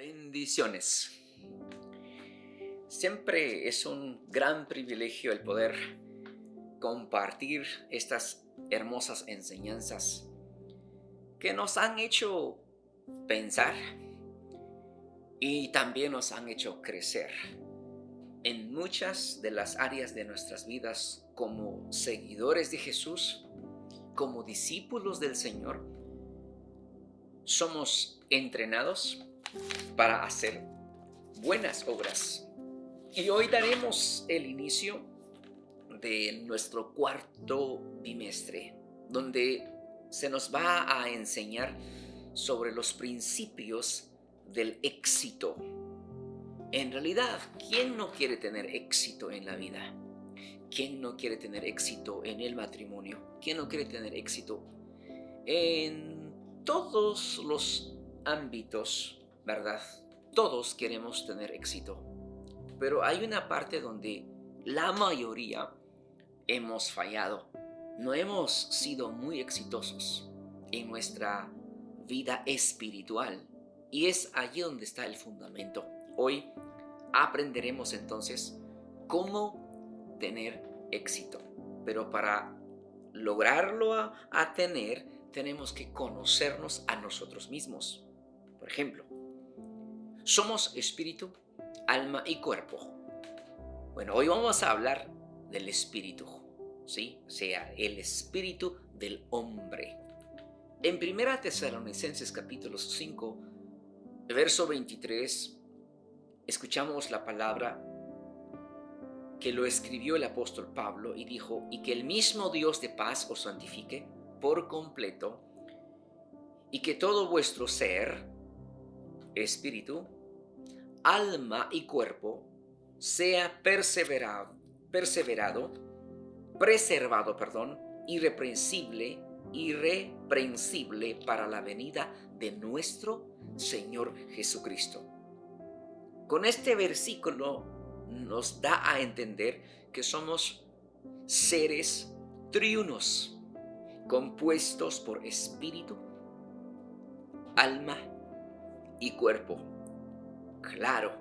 Bendiciones. Siempre es un gran privilegio el poder compartir estas hermosas enseñanzas que nos han hecho pensar y también nos han hecho crecer en muchas de las áreas de nuestras vidas como seguidores de Jesús, como discípulos del Señor. Somos entrenados para hacer buenas obras. Y hoy daremos el inicio de nuestro cuarto bimestre, donde se nos va a enseñar sobre los principios del éxito. En realidad, ¿quién no quiere tener éxito en la vida? ¿Quién no quiere tener éxito en el matrimonio? ¿Quién no quiere tener éxito en todos los ámbitos, verdad? Todos queremos tener éxito, pero hay una parte donde la mayoría hemos fallado. No hemos sido muy exitosos en nuestra vida espiritual, y es allí donde está el fundamento. Hoy aprenderemos entonces cómo tener éxito, pero para lograrlo a tener, tenemos que conocernos a nosotros mismos. Por ejemplo, somos espíritu, alma y cuerpo. Bueno, hoy vamos a hablar del espíritu, ¿sí? O sea, el espíritu del hombre. En 1 Tesalonicenses capítulo 5, verso 23, escuchamos la palabra que lo escribió el apóstol Pablo y dijo: y que el mismo Dios de paz os santifique por completo, y que todo vuestro ser, espíritu, alma y cuerpo sea preservado, irreprensible para la venida de nuestro Señor Jesucristo. Con este versículo nos da a entender que somos seres triunos, compuestos por espíritu, alma y cuerpo. Claro,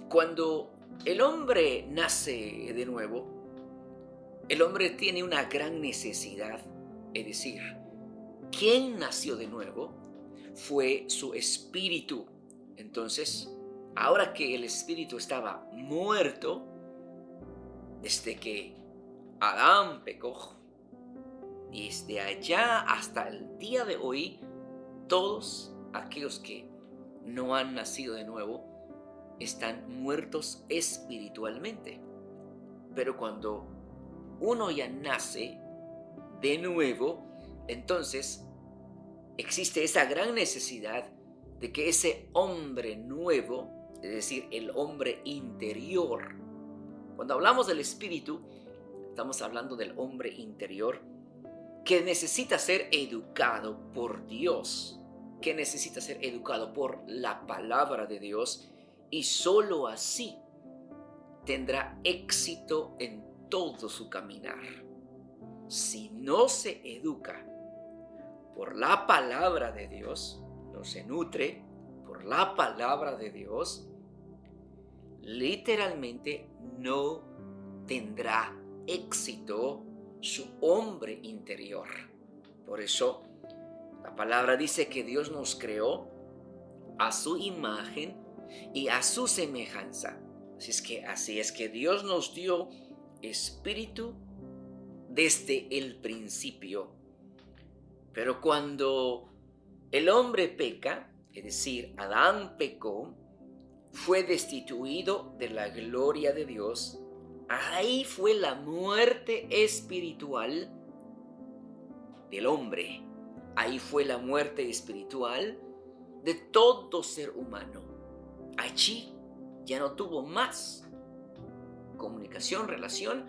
cuando el hombre nace de nuevo, el hombre tiene una gran necesidad, es decir, quien nació de nuevo fue su espíritu. Entonces, ahora que el espíritu estaba muerto, desde que Adán pecó, y desde allá hasta el día de hoy, todos aquellos que no han nacido de nuevo están muertos espiritualmente. Pero cuando uno ya nace de nuevo, entonces existe esa gran necesidad de que ese hombre nuevo, es decir, el hombre interior, cuando hablamos del espíritu, estamos hablando del hombre interior que necesita ser educado por Dios, que necesita ser educado por la palabra de Dios, y solo así tendrá éxito en todo su caminar. Si no se educa por la palabra de Dios, no se nutre por la palabra de Dios, literalmente no tendrá éxito su hombre interior. Por eso la palabra dice que Dios nos creó a su imagen y a su semejanza. Así es que Dios nos dio espíritu desde el principio. Pero cuando el hombre peca, es decir, Adán pecó, fue destituido de la gloria de Dios. Ahí fue la muerte espiritual del hombre. Ahí fue la muerte espiritual de todo ser humano. Allí ya no tuvo más comunicación, relación,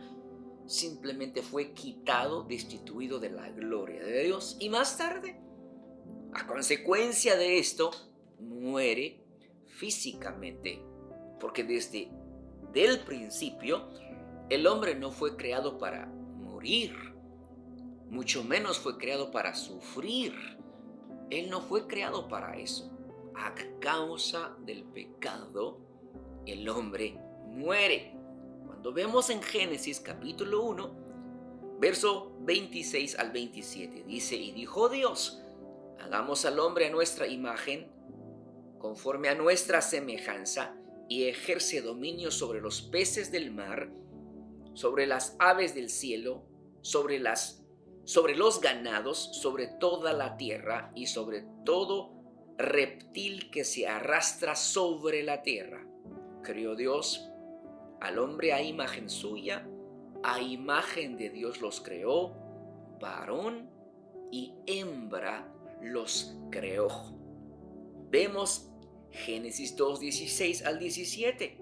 simplemente fue quitado, destituido de la gloria de Dios. Y más tarde, a consecuencia de esto, muere físicamente, porque desde el principio el hombre no fue creado para morir, mucho menos fue creado para sufrir. Él no fue creado para eso. a causa del pecado, el hombre muere. Cuando vemos en Génesis capítulo 1, verso 26 al 27, dice: y dijo Dios, hagamos al hombre a nuestra imagen, conforme a nuestra semejanza, y ejerce dominio sobre los peces del mar, sobre las aves del cielo, sobre los ganados, sobre toda la tierra y sobre todo reptil que se arrastra sobre la tierra. Creó Dios al hombre a imagen suya, a imagen de Dios los creó, varón y hembra los creó. Vemos Génesis 2, 16 al 17.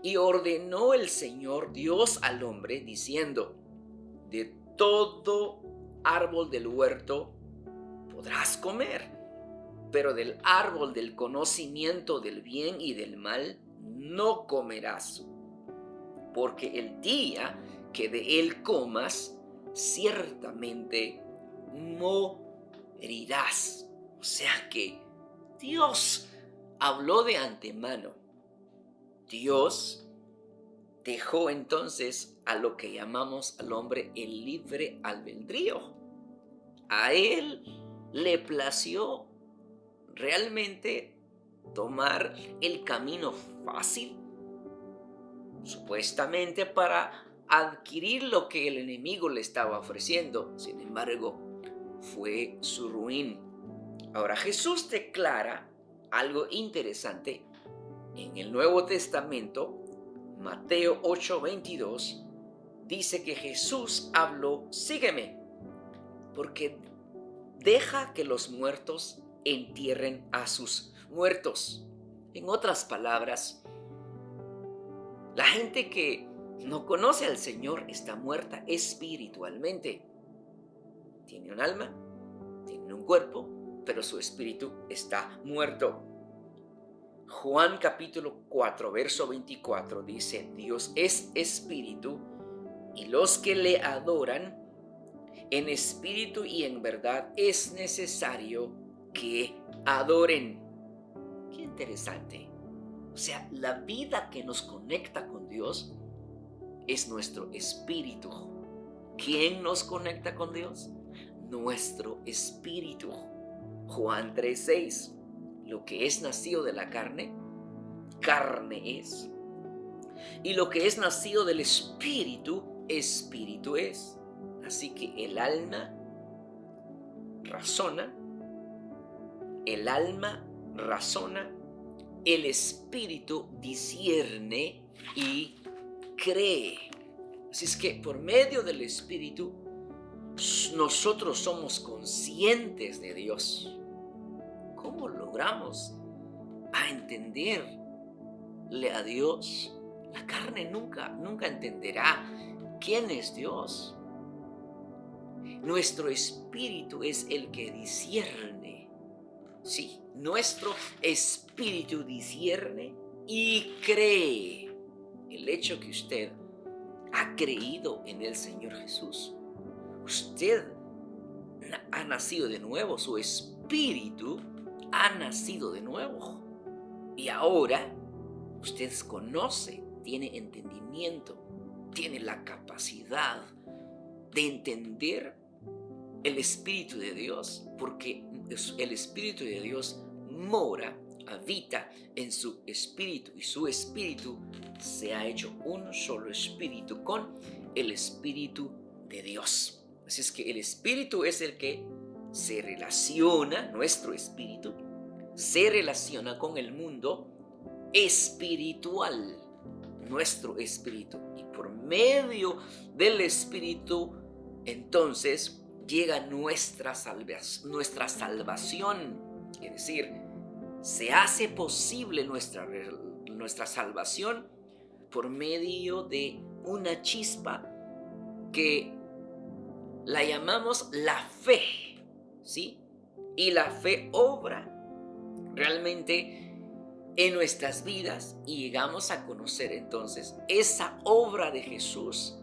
Y ordenó el Señor Dios al hombre, diciendo: de todo árbol del huerto podrás comer, pero del árbol del conocimiento del bien y del mal no comerás, porque el día que de él comas, ciertamente morirás. O sea que Dios habló de antemano. Dios dejó entonces a lo que llamamos al hombre el libre albedrío. A él le plació realmente tomar el camino fácil, supuestamente para adquirir lo que el enemigo le estaba ofreciendo. Sin embargo, fue su ruina. Ahora, Jesús declara algo interesante en el Nuevo Testamento. Mateo 8:22 dice que Jesús habló: sígueme, porque deja que los muertos entierren a sus muertos. En otras palabras, la gente que no conoce al Señor está muerta espiritualmente. Tiene un alma, tiene un cuerpo, pero su espíritu está muerto. Juan capítulo 4, verso 24 dice: Dios es espíritu, y los que le adoran en espíritu y en verdad es necesario que adoren. Qué interesante. O sea, la vida que nos conecta con Dios es nuestro espíritu. ¿Quién nos conecta con Dios? Nuestro espíritu. Juan 3:6. Lo que es nacido de la carne, carne es. Y lo que es nacido del espíritu, espíritu es. Así que el alma razona, el espíritu discierne y cree. Así es que por medio del espíritu nosotros somos conscientes de Dios. ¿Cómo logramos entenderle a Dios? La carne nunca entenderá quién es Dios. Nuestro espíritu es el que discierne. Sí, nuestro espíritu discierne y cree. El hecho que usted ha creído en el Señor Jesús, usted ha nacido de nuevo, su espíritu ha nacido de nuevo. Y ahora usted conoce, tiene entendimiento, tiene la capacidad de entender el Espíritu de Dios, porque el Espíritu de Dios mora, habita en su espíritu, y su espíritu se ha hecho un solo espíritu con el Espíritu de Dios. Así es que el espíritu es el que se relaciona, nuestro espíritu se relaciona con el mundo espiritual, nuestro espíritu, y por medio del espíritu entonces llega nuestra salvación. Es decir, se hace posible nuestra salvación por medio de una chispa que la llamamos la fe, ¿sí? Y la fe obra realmente en nuestras vidas, y llegamos a conocer entonces esa obra de Jesús,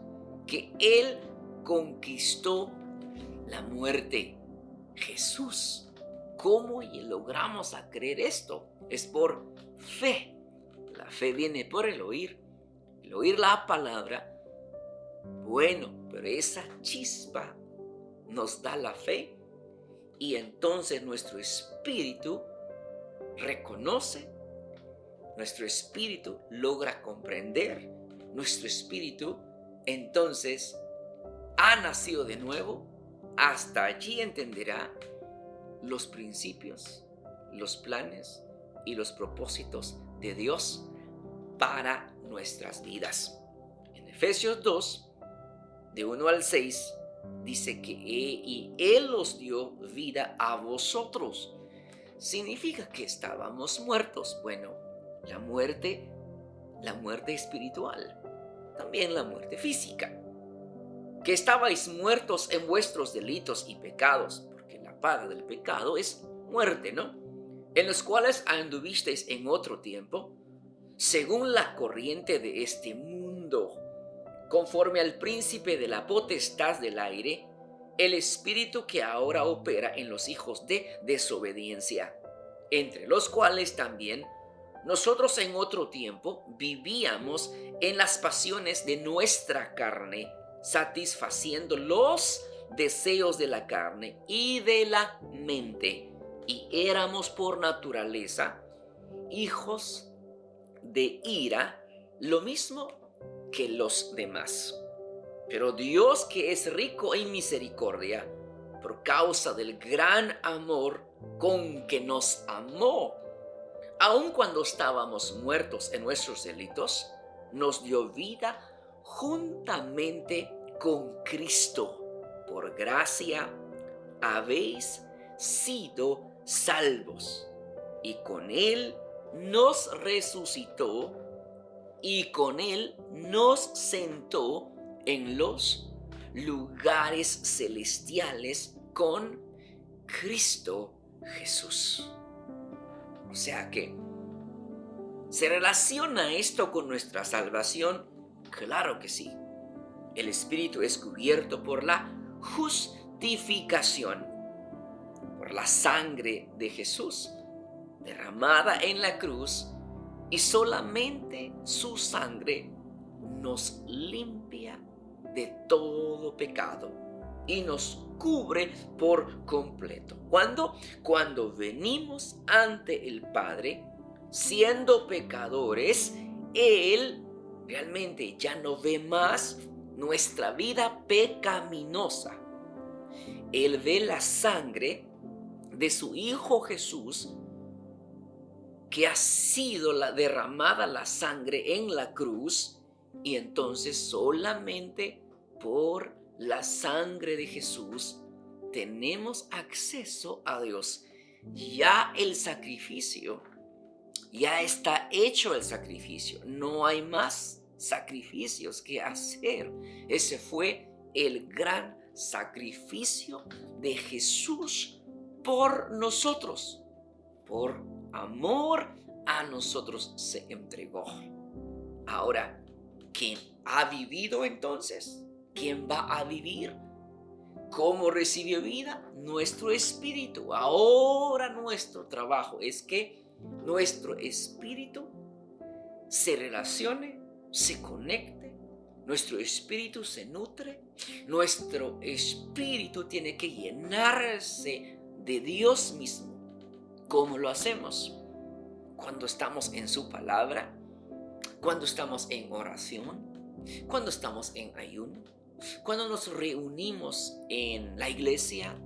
que Él conquistó la muerte. Jesús ¿Cómo logramos a creer esto? Es por fe. La fe viene por el oír la palabra. Bueno, pero esa chispa nos da la fe y entonces nuestro espíritu reconoce, nuestro espíritu logra comprender, nuestro espíritu entonces ha nacido de nuevo, hasta allí entenderá los principios, los planes y los propósitos de Dios para nuestras vidas. En Efesios 2, de 1 al 6, dice que y Él os dio vida a vosotros. Significa que estábamos muertos. Bueno, la muerte espiritual, también la muerte física. Que estabais muertos en vuestros delitos y pecados, porque la paga del pecado es muerte, ¿no? En los cuales anduvisteis en otro tiempo, según la corriente de este mundo, conforme al príncipe de la potestad del aire, el espíritu que ahora opera en los hijos de desobediencia, entre los cuales también nosotros en otro tiempo vivíamos en las pasiones de nuestra carne, satisfaciendo los deseos de la carne y de la mente, y éramos por naturaleza hijos de ira, lo mismo que los demás. Pero Dios, que es rico en misericordia, por causa del gran amor con que nos amó, aun cuando estábamos muertos en nuestros delitos, nos dio vida juntamente con Cristo. Por gracia habéis sido salvos, y con Él nos resucitó y con Él nos sentó en los lugares celestiales con Cristo Jesús. O sea que, ¿se relaciona esto con nuestra salvación? Claro que sí. El Espíritu es cubierto por la justificación, por la sangre de Jesús derramada en la cruz, y solamente su sangre nos limpia de todo pecado y nos cubre por completo. Cuando venimos ante el Padre, siendo pecadores, Él realmente ya no ve más nuestra vida pecaminosa. Él ve la sangre de su Hijo Jesús, que ha sido derramada la sangre en la cruz, y entonces solamente por la sangre de Jesús tenemos acceso a Dios. Ya el sacrificio, ya está hecho el sacrificio, no hay más sacrificios que hacer. Ese fue el gran sacrificio de Jesús por nosotros, por amor a nosotros se entregó. Ahora, ¿quién ha vivido entonces? ¿Quién va a vivir? ¿Cómo recibió vida? Nuestro espíritu. Ahora nuestro trabajo es que nuestro espíritu se relacione, se conecte, nuestro espíritu se nutre, nuestro espíritu tiene que llenarse de Dios mismo. ¿Cómo lo hacemos? Cuando estamos en su palabra, cuando estamos en oración, cuando estamos en ayuno, cuando nos reunimos en la iglesia,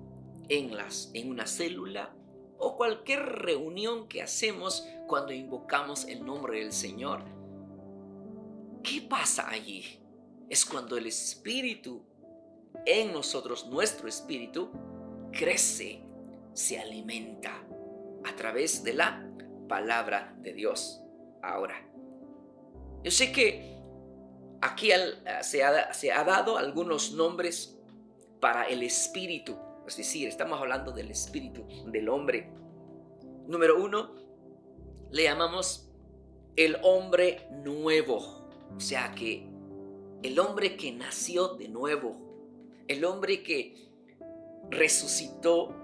en una célula, o cualquier reunión que hacemos cuando invocamos el nombre del Señor. ¿Qué pasa allí? Es cuando el Espíritu en nosotros, nuestro espíritu, crece, se alimenta a través de la palabra de Dios. Ahora, yo sé que aquí se ha dado algunos nombres para el espíritu, es decir, estamos hablando del espíritu del hombre. Número 1, le llamamos el hombre nuevo, o sea que el hombre que nació de nuevo, el hombre que resucitó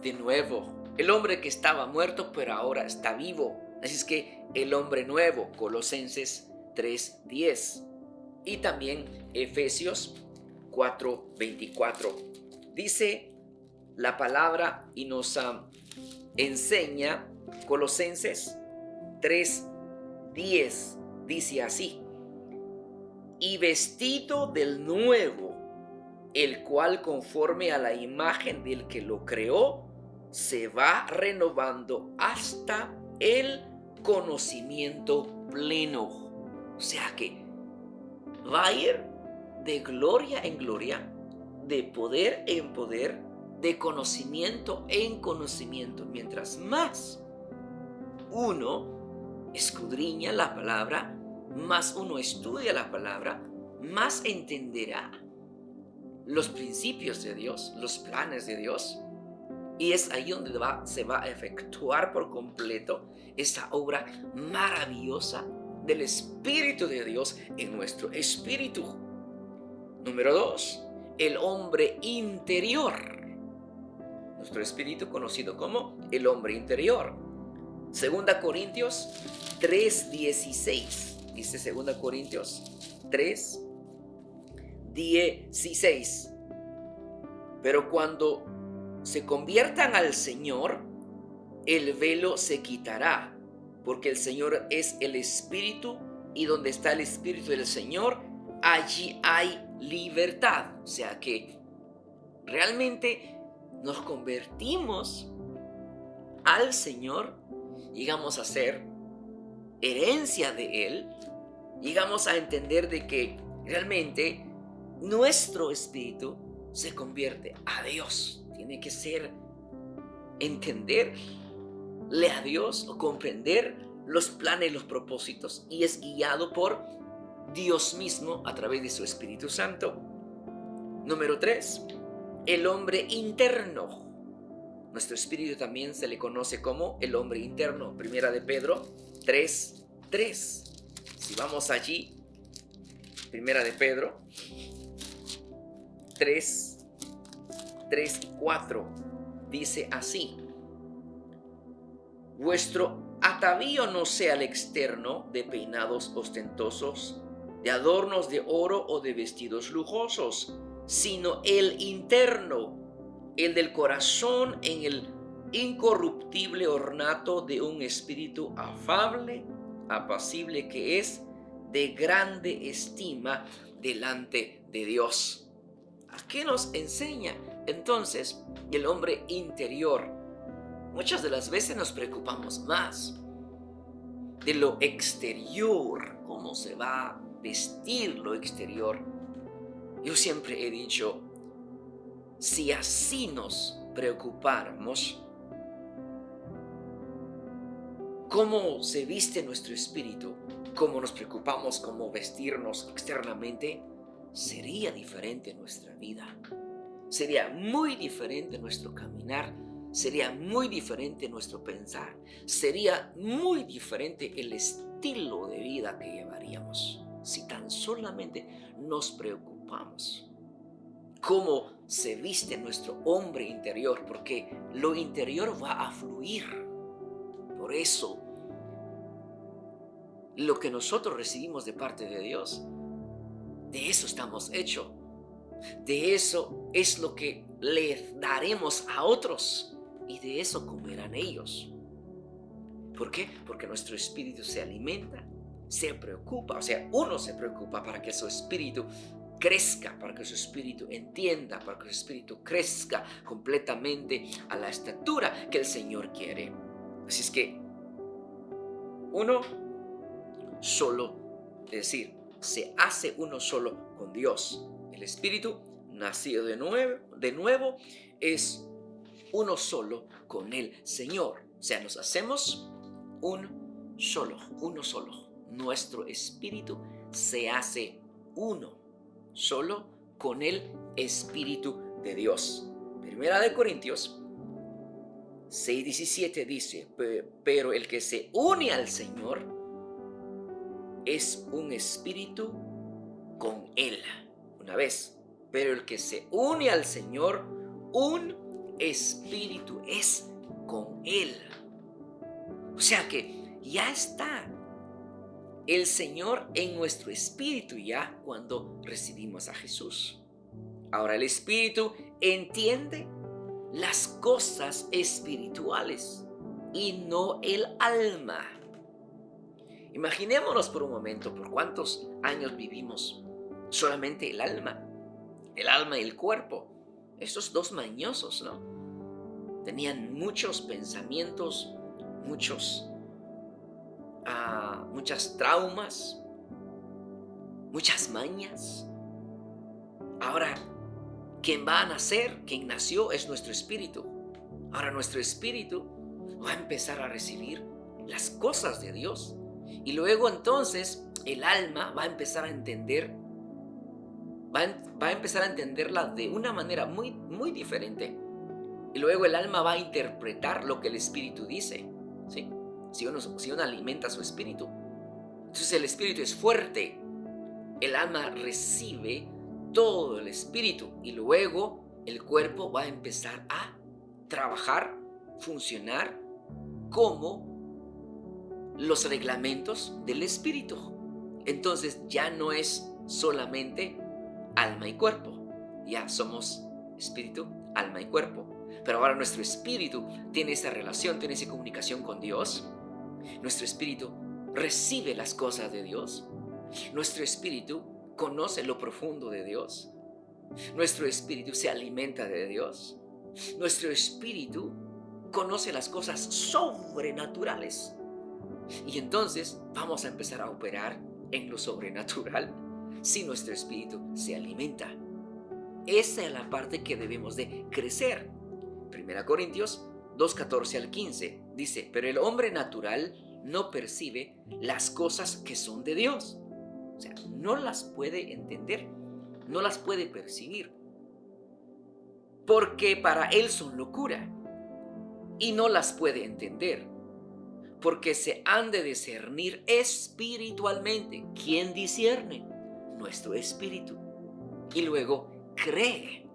de nuevo, El hombre que estaba muerto, pero ahora está vivo. Así es que el hombre nuevo, Colosenses 3:10. Y también Efesios 4:24. Dice la palabra y nos enseña Colosenses 3:10. Dice así: y vestido del nuevo, el cual conforme a la imagen del que lo creó, se va renovando hasta el conocimiento pleno. O sea que va a ir de gloria en gloria, de poder en poder, de conocimiento en conocimiento. Mientras más uno escudriña la palabra, más uno estudia la palabra, más entenderá los principios de Dios, los planes de Dios. Y es ahí donde se va a efectuar por completo esa obra maravillosa del Espíritu de Dios en nuestro espíritu. Número 2, el hombre interior. Nuestro espíritu conocido como el hombre interior. 2 Corintios 3:16. Dice 2 Corintios 3:16. Pero cuando se conviertan al Señor, el velo se quitará, porque el Señor es el Espíritu, y donde está el Espíritu del Señor, allí hay libertad. O sea que realmente nos convertimos al Señor, llegamos a ser herencia de Él, llegamos a entender de que realmente nuestro espíritu se convierte a Dios. Tiene que ser entenderle a Dios o comprender los planes y los propósitos, y es guiado por Dios mismo a través de su Espíritu Santo. Número 3, el hombre interno. Nuestro espíritu también se le conoce como el hombre interno. Primera de Pedro 3:3. Si vamos allí, Primera de Pedro 3:3 y 4, dice así: vuestro atavío no sea el externo de peinados ostentosos, de adornos de oro o de vestidos lujosos, sino el interno, el del corazón, en el incorruptible ornato de un espíritu afable, apacible, que es de grande estima delante de Dios. ¿A qué nos enseña entonces el hombre interior? Muchas de las veces nos preocupamos más de lo exterior, cómo se va a vestir lo exterior. Yo siempre he dicho, si así nos preocupáramos, cómo se viste nuestro espíritu, cómo nos preocupamos cómo vestirnos externamente, sería diferente nuestra vida. Sería muy diferente nuestro caminar, sería muy diferente nuestro pensar, sería muy diferente el estilo de vida que llevaríamos si tan solamente nos preocupamos cómo se viste nuestro hombre interior, porque lo interior va a fluir. Por eso, lo que nosotros recibimos de parte de Dios, de eso estamos hechos. De eso es lo que le daremos a otros, y de eso comerán ellos. ¿Por qué? Porque nuestro espíritu se alimenta, se preocupa, o sea, uno se preocupa para que su espíritu crezca, para que su espíritu entienda, para que su espíritu crezca completamente a la estatura que el Señor quiere. Así es que uno solo, es decir, se hace uno solo con Dios. El espíritu nacido de nuevo es uno solo con el Señor. O sea, nos hacemos uno solo. Nuestro espíritu se hace uno solo con el Espíritu de Dios. Primera de Corintios 6:17 dice: pero el que se une al Señor es un espíritu con Él. Una vez, pero el que se une al Señor, un espíritu es con Él. O sea que ya está el Señor en nuestro espíritu ya cuando recibimos a Jesús. Ahora el espíritu entiende las cosas espirituales y no el alma. Imaginémonos por un momento por cuántos años vivimos solamente el alma y el cuerpo. Estos dos mañosos, ¿no? Tenían muchos pensamientos, muchas traumas, muchas mañas. Ahora, quien va a nacer, quien nació es nuestro espíritu. Ahora nuestro espíritu va a empezar a recibir las cosas de Dios. Y luego entonces el alma va a empezar a entender, va a empezar a entenderla de una manera muy, muy diferente. Y luego el alma va a interpretar lo que el espíritu dice, ¿sí? Si uno alimenta su espíritu. Entonces el espíritu es fuerte. El alma recibe todo el espíritu y luego el cuerpo va a empezar a trabajar, funcionar como los reglamentos del espíritu. Entonces ya no es solamente alma y cuerpo, ya somos espíritu, alma y cuerpo. Pero ahora nuestro espíritu tiene esa relación, tiene esa comunicación con Dios. Nuestro espíritu recibe las cosas de Dios. Nuestro espíritu conoce lo profundo de Dios. Nuestro espíritu se alimenta de Dios. Nuestro espíritu conoce las cosas sobrenaturales. Y entonces vamos a empezar a operar en lo sobrenatural si nuestro espíritu se alimenta. Esa es la parte que debemos de crecer. 1 Corintios 2:14 al 15 dice: pero el hombre natural no percibe las cosas que son de Dios. O sea, no las puede entender, no las puede percibir, porque para él son locura, y no las puede entender, porque se han de discernir espiritualmente. ¿Quién discierne? Nuestro espíritu. Y luego cree.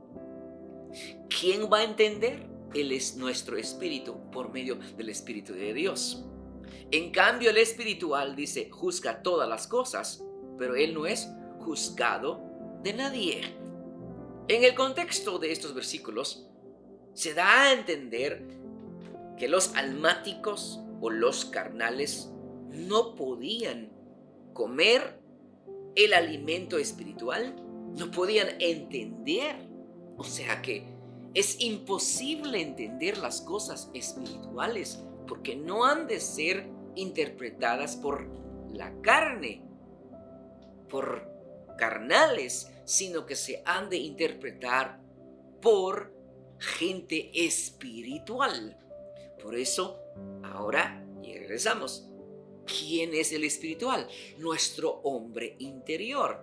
¿Quién va a entender? Él es nuestro espíritu por medio del Espíritu de Dios. En cambio, el espiritual dice: juzga todas las cosas, pero él no es juzgado de nadie. En el contexto de estos versículos se da a entender que los almáticos o los carnales no podían comer el alimento espiritual, no podían entender. O sea que es imposible entender las cosas espirituales porque no han de ser interpretadas por la carne, por carnales, sino que se han de interpretar por gente espiritual. Por eso, ahora y regresamos. ¿Quién es el espiritual? Nuestro hombre interior,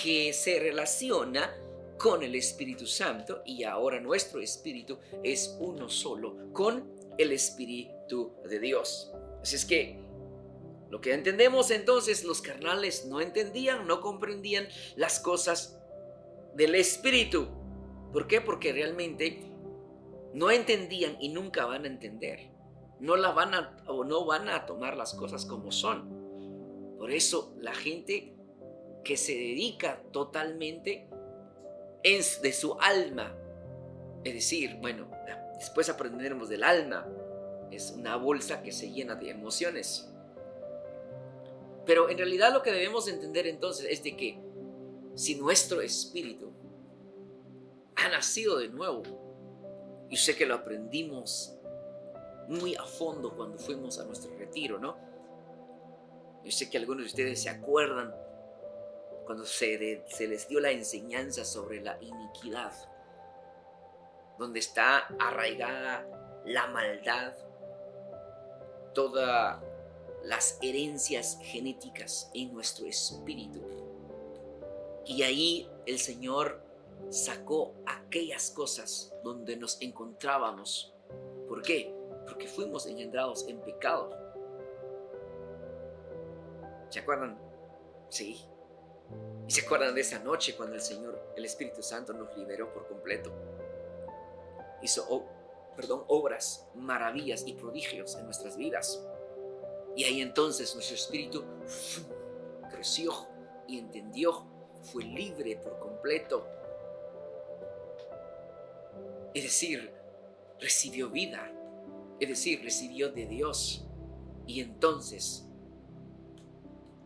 que se relaciona con el Espíritu Santo, y ahora nuestro espíritu es uno solo con el Espíritu de Dios. Así es que lo que entendemos entonces, los carnales no entendían, no comprendían las cosas del Espíritu. ¿Por qué? Porque realmente no entendían y nunca van a entender. No van a tomar las cosas como son. Por eso la gente que se dedica totalmente de su alma, es decir, bueno, después aprenderemos del alma, es una bolsa que se llena de emociones. Pero en realidad lo que debemos entender entonces es de que si nuestro espíritu ha nacido de nuevo, y sé que lo aprendimos muy a fondo cuando fuimos a nuestro retiro, ¿no? Yo sé que algunos de ustedes se acuerdan cuando se les dio la enseñanza sobre la iniquidad, donde está arraigada la maldad, todas las herencias genéticas en nuestro espíritu. Y ahí el Señor sacó aquellas cosas donde nos encontrábamos. ¿Por qué? Porque fuimos engendrados en pecado. ¿Se acuerdan? Sí. ¿Y se acuerdan de esa noche cuando el Espíritu Santo nos liberó por completo? obras, maravillas y prodigios en nuestras vidas. Y ahí entonces nuestro espíritu creció y entendió, fue libre por completo. Es decir, recibió vida, es decir, recibió de Dios. Y entonces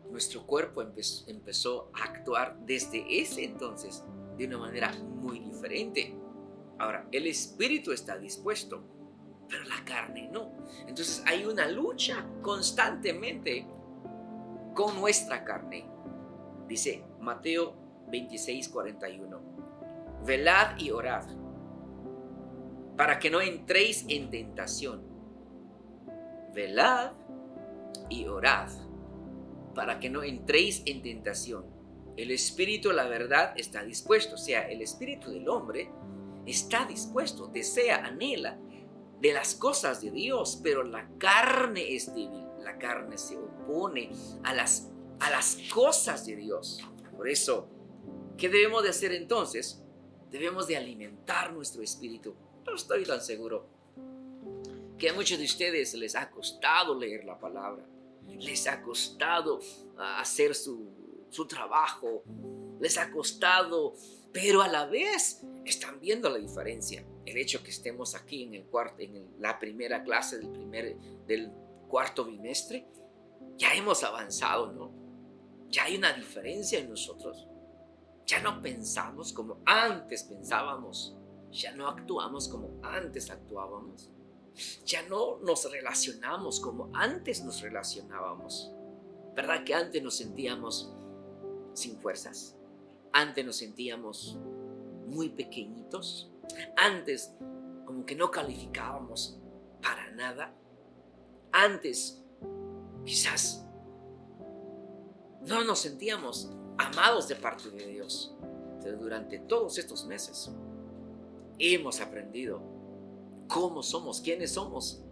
nuestro cuerpo empezó a actuar desde ese entonces de una manera muy diferente. Ahora, el espíritu está dispuesto, pero la carne no. Entonces hay una lucha constantemente con nuestra carne. Dice Mateo 26:41. Velad y orad para que no entréis en tentación. Velad y orad para que no entréis en tentación. El espíritu, la verdad, está dispuesto. O sea, el espíritu del hombre está dispuesto, desea, anhela de las cosas de Dios, pero la carne es débil. La carne se opone a las cosas de Dios. Por eso, ¿qué debemos de hacer entonces? Debemos de alimentar nuestro espíritu. No estoy tan seguro que a muchos de ustedes les ha costado leer la palabra, les ha costado hacer su trabajo, les ha costado, pero a la vez están viendo la diferencia. El hecho que estemos aquí en la primera clase del cuarto bimestre, ya hemos avanzado, ¿no? Ya hay una diferencia en nosotros. Ya no pensamos como antes pensábamos. Ya no actuamos como antes actuábamos. Ya no nos relacionamos como antes nos relacionábamos. ¿Verdad que antes nos sentíamos sin fuerzas? Antes nos sentíamos muy pequeñitos. Antes como que no calificábamos para nada. Antes quizás no nos sentíamos amados de parte de Dios. Pero durante todos estos meses hemos aprendido cómo somos, quiénes somos.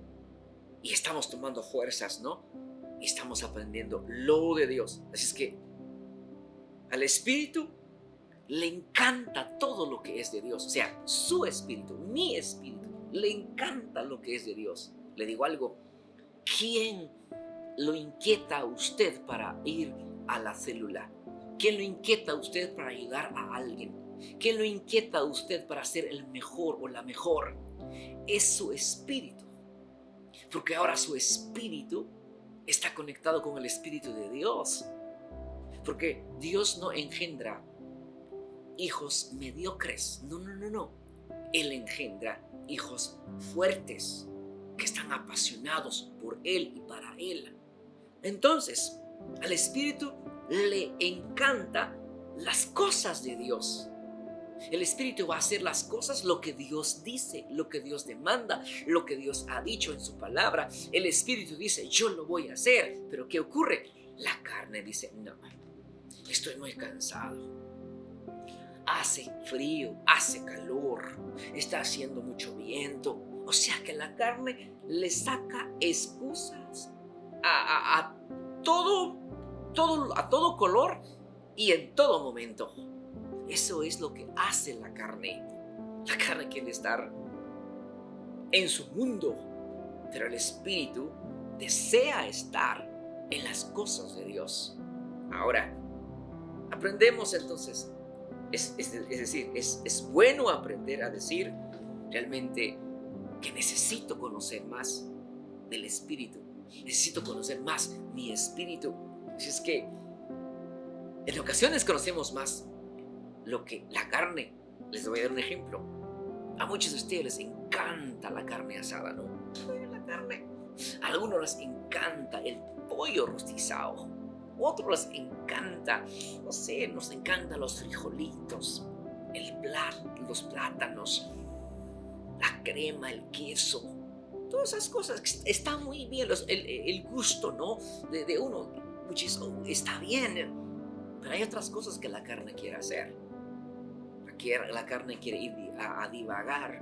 Y estamos tomando fuerzas, ¿no? Y estamos aprendiendo lo de Dios. Así es que al espíritu le encanta todo lo que es de Dios. O sea, su espíritu, mi espíritu, le encanta lo que es de Dios. Le digo algo, ¿quién lo inquieta a usted para ir a la célula? ¿Quién lo inquieta a usted para ayudar a alguien? ¿Quién lo inquieta a usted para ser el mejor o la mejor? Es su espíritu. Porque ahora su espíritu está conectado con el espíritu de Dios. Porque Dios no engendra hijos mediocres. No. Él engendra hijos fuertes que están apasionados por Él y para Él. Entonces, al espíritu le encanta las cosas de Dios. El espíritu va a hacer las cosas, lo que Dios dice, lo que Dios demanda, lo que Dios ha dicho en su palabra. El espíritu dice, yo lo voy a hacer. Pero ¿qué ocurre? La carne dice, no, estoy muy cansado. Hace frío, hace calor, está haciendo mucho viento. O sea que la carne le saca excusas a todo color y en todo momento. Eso es lo que hace la carne. La carne quiere estar en su mundo, pero el espíritu desea estar en las cosas de Dios. Ahora, aprendemos entonces, es decir, es bueno aprender a decir realmente que necesito conocer más del espíritu. Necesito conocer más mi espíritu. Así es que en ocasiones conocemos más lo que la carne. Les voy a dar un ejemplo. A muchos de ustedes les encanta la carne asada, ¿no? La carne. A algunos les encanta el pollo rostizado. Otros les encanta, no sé, nos encantan los frijolitos, los plátanos, la crema, el queso. Todas esas cosas están muy bien. El gusto, ¿no? De uno, muchísimo, está bien. Pero hay otras cosas que la carne quiere hacer. La carne quiere ir a divagar.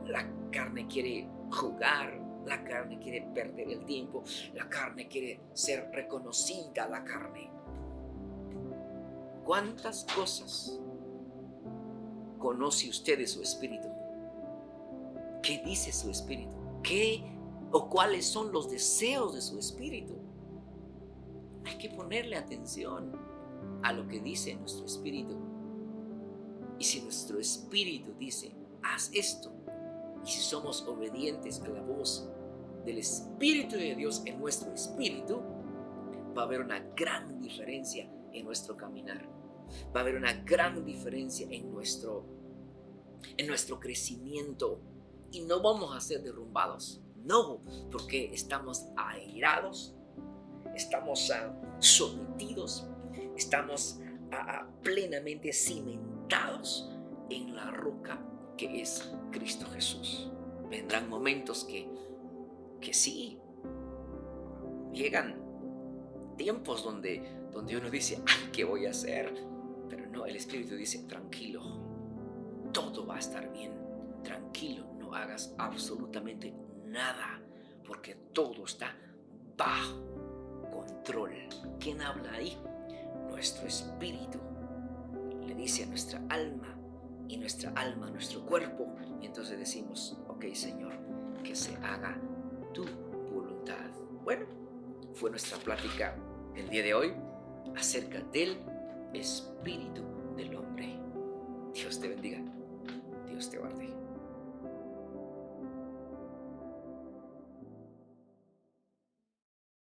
La carne quiere jugar. La carne quiere perder el tiempo. La carne quiere ser reconocida. La carne. ¿Cuántas cosas conoce usted de su espíritu? ¿Qué dice su espíritu? ¿Qué o cuáles son los deseos de su espíritu? Hay que ponerle atención a lo que dice nuestro espíritu. Y si nuestro espíritu dice, haz esto, y si somos obedientes a la voz del Espíritu de Dios en nuestro espíritu, va a haber una gran diferencia en nuestro caminar. Va a haber una gran diferencia en nuestro crecimiento. Y no vamos a ser derrumbados. No, porque estamos airados, estamos sometidos, estamos plenamente cimentados en la roca que es Cristo Jesús. Vendrán momentos que sí, llegan tiempos donde uno dice, ay, ¿qué voy a hacer? Pero no, el Espíritu dice, tranquilo, todo va a estar bien, tranquilo, no hagas absolutamente nada, porque todo está bajo control. ¿Quién habla ahí? Nuestro espíritu le dice a nuestra alma, y nuestra alma, nuestro cuerpo, y entonces decimos, ok, Señor, que se haga tu voluntad. Bueno, fue nuestra plática el día de hoy acerca del espíritu del hombre. Dios te bendiga, Dios te guarde.